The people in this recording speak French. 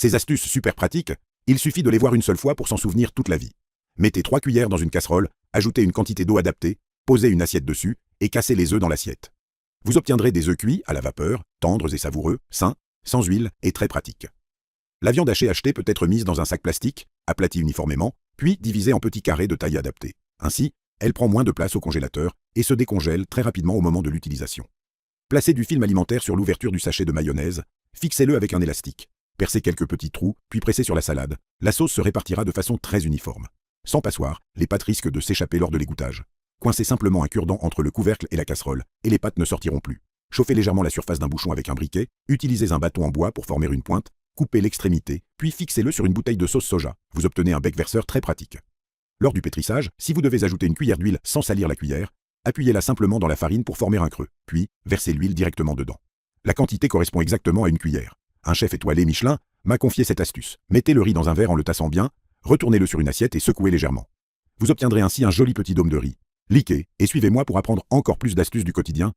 Ces astuces super pratiques, il suffit de les voir une seule fois pour s'en souvenir toute la vie. Mettez 3 cuillères dans une casserole, ajoutez une quantité d'eau adaptée, posez une assiette dessus et cassez les œufs dans l'assiette. Vous obtiendrez des œufs cuits à la vapeur, tendres et savoureux, sains, sans huile et très pratiques. La viande hachée achetée peut être mise dans un sac plastique, aplatie uniformément, puis divisée en petits carrés de taille adaptée. Ainsi, elle prend moins de place au congélateur et se décongèle très rapidement au moment de l'utilisation. Placez du film alimentaire sur l'ouverture du sachet de mayonnaise, fixez-le avec un élastique. Percez quelques petits trous, puis pressez sur la salade. La sauce se répartira de façon très uniforme. Sans passoire, les pâtes risquent de s'échapper lors de l'égouttage. Coincez simplement un cure-dent entre le couvercle et la casserole, et les pâtes ne sortiront plus. Chauffez légèrement la surface d'un bouchon avec un briquet, utilisez un bâton en bois pour former une pointe, coupez l'extrémité, puis fixez-le sur une bouteille de sauce soja. Vous obtenez un bec verseur très pratique. Lors du pétrissage, si vous devez ajouter une cuillère d'huile sans salir la cuillère, appuyez-la simplement dans la farine pour former un creux, puis versez l'huile directement dedans. La quantité correspond exactement à une cuillère. Un chef étoilé Michelin m'a confié cette astuce. Mettez le riz dans un verre en le tassant bien, retournez-le sur une assiette et secouez légèrement. Vous obtiendrez ainsi un joli petit dôme de riz. Liquez et suivez-moi pour apprendre encore plus d'astuces du quotidien